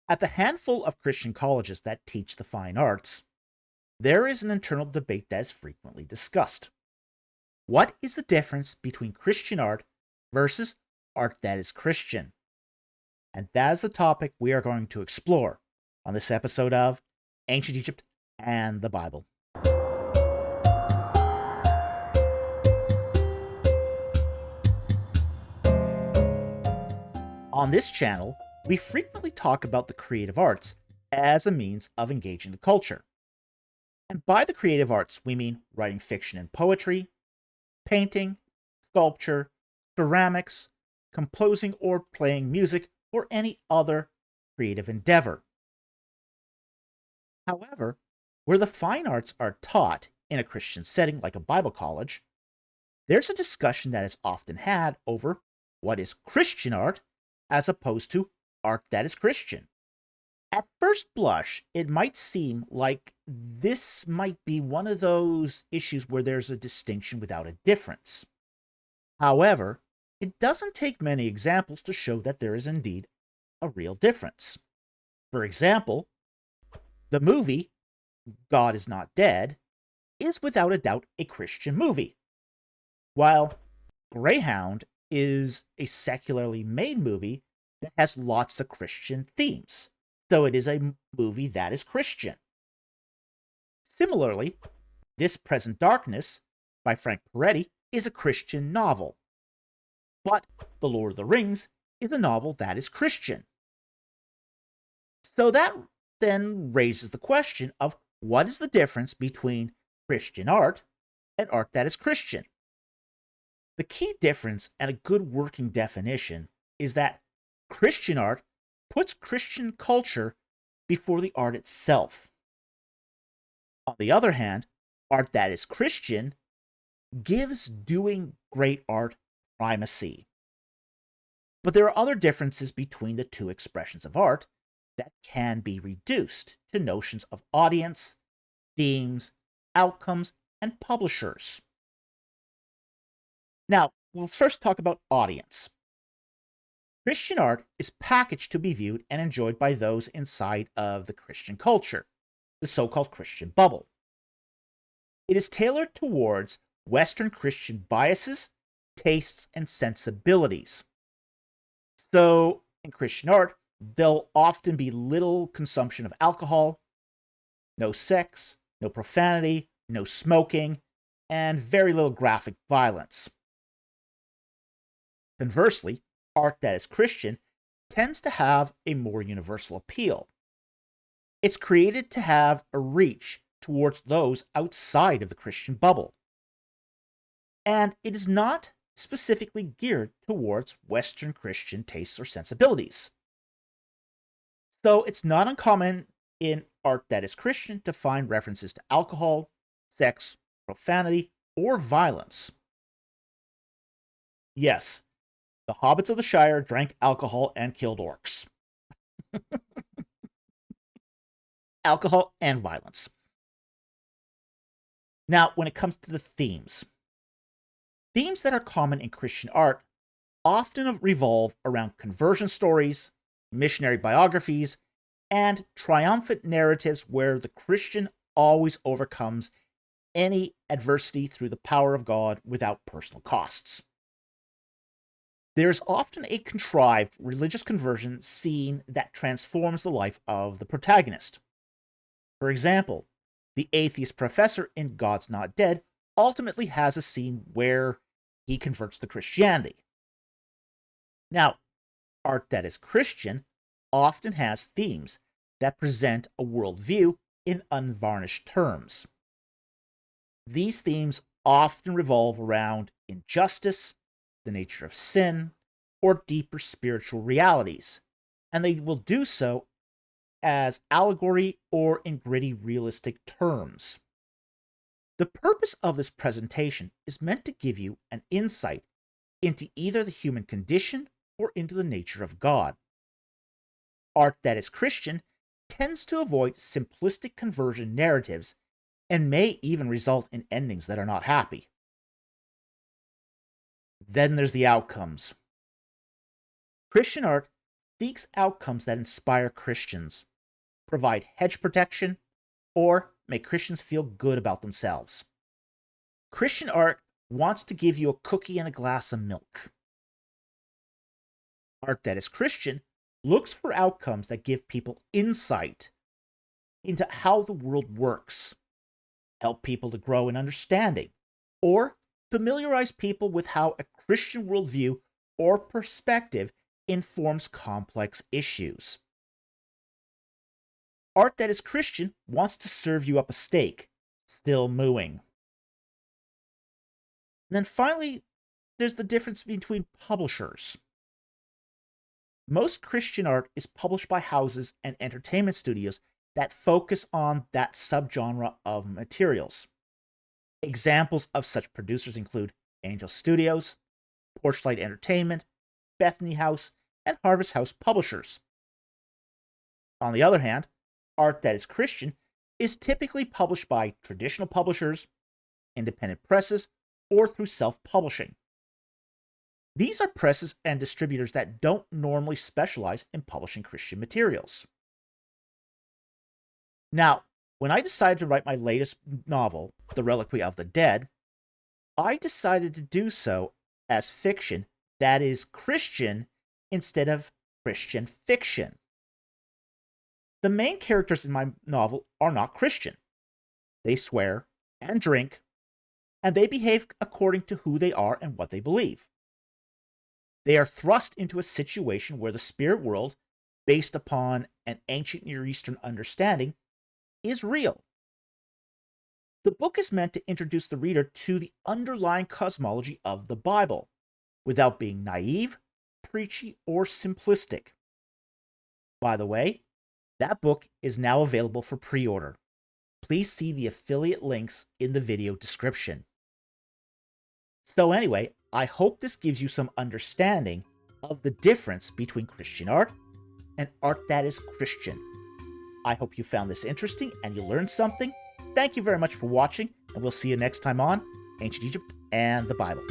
At the handful of Christian colleges that teach the fine arts, there is an internal debate that is frequently discussed. What is the difference between Christian art versus art that is Christian? And that is the topic we are going to explore on this episode of Ancient Egypt and the Bible. On this channel, we frequently talk about the creative arts as a means of engaging the culture. And by the creative arts, we mean writing fiction and poetry, painting, sculpture, ceramics, composing or playing music, or any other creative endeavor. However, where the fine arts are taught in a Christian setting like a Bible college, there's a discussion that is often had over what is Christian art as opposed to art that is Christian. At first blush, it might seem like this might be one of those issues where there's a distinction without a difference. However, it doesn't take many examples to show that there is indeed a real difference. For example, the movie God is Not Dead is without a doubt a Christian movie, while Greyhound is a secularly made movie that has lots of Christian themes, so it is a movie that is Christian. Similarly, This Present Darkness by Frank Peretti is a Christian novel, but The Lord of the Rings is a novel that is Christian. So that then raises the question of what is the difference between Christian art and art that is Christian? The key difference and a good working definition is that Christian art puts Christian culture before the art itself. On the other hand, art that is Christian gives doing great art primacy. But there are other differences between the two expressions of art that can be reduced to notions of audience, themes, outcomes, and publishers. Now, we'll first talk about audience. Christian art is packaged to be viewed and enjoyed by those inside of the Christian culture, the so-called Christian bubble. It is tailored towards Western Christian biases, tastes, and sensibilities. So, in Christian art, there'll often be little consumption of alcohol, no sex, no profanity, no smoking, and very little graphic violence. Conversely, art that is Christian tends to have a more universal appeal. It's created to have a reach towards those outside of the Christian bubble. And it is not specifically geared towards Western Christian tastes or sensibilities. So it's not uncommon in art that is Christian to find references to alcohol, sex, profanity, or violence. Yes, the hobbits of the Shire drank alcohol and killed orcs. Alcohol and violence. Now, when it comes to the themes that are common in Christian art often revolve around conversion stories, missionary biographies, and triumphant narratives where the Christian always overcomes any adversity through the power of God without personal costs. There's often a contrived religious conversion scene that transforms the life of the protagonist. For example, the atheist professor in God's Not Dead ultimately has a scene where he converts to Christianity. Now, art that is Christian often has themes that present a worldview in unvarnished terms. These themes often revolve around injustice, the nature of sin, or deeper spiritual realities, and they will do so as allegory or in gritty realistic terms. The purpose of this presentation is meant to give you an insight into either the human condition or into the nature of God. Art that is Christian tends to avoid simplistic conversion narratives and may even result in endings that are not happy. Then there's the outcomes. Christian art seeks outcomes that inspire Christians, provide hedge protection, or make Christians feel good about themselves. Christian art wants to give you a cookie and a glass of milk. Art that is Christian looks for outcomes that give people insight into how the world works, help people to grow in understanding, or familiarize people with how a Christian worldview or perspective informs complex issues. Art that is Christian wants to serve you up a steak, still mooing. And then finally, there's the difference between publishers. Most Christian art is published by houses and entertainment studios that focus on that subgenre of materials. Examples of such producers include Angel Studios, Porchlight Entertainment, Bethany House, and Harvest House Publishers. On the other hand, art that is Christian is typically published by traditional publishers, independent presses, or through self-publishing. These are presses and distributors that don't normally specialize in publishing Christian materials. Now, when I decided to write my latest novel, The Reliquary of the Dead, I decided to do so as fiction that is Christian instead of Christian fiction. The main characters in my novel are not Christian. They swear and drink, and they behave according to who they are and what they believe. They are thrust into a situation where the spirit world, based upon an ancient Near Eastern understanding, is real. The book is meant to introduce the reader to the underlying cosmology of the Bible, without being naive, preachy, or simplistic. By the way, that book is now available for pre-order. Please see the affiliate links in the video description. So anyway, I hope this gives you some understanding of the difference between Christian art and art that is Christian. I hope you found this interesting and you learned something. Thank you very much for watching, and we'll see you next time on Ancient Egypt and the Bible.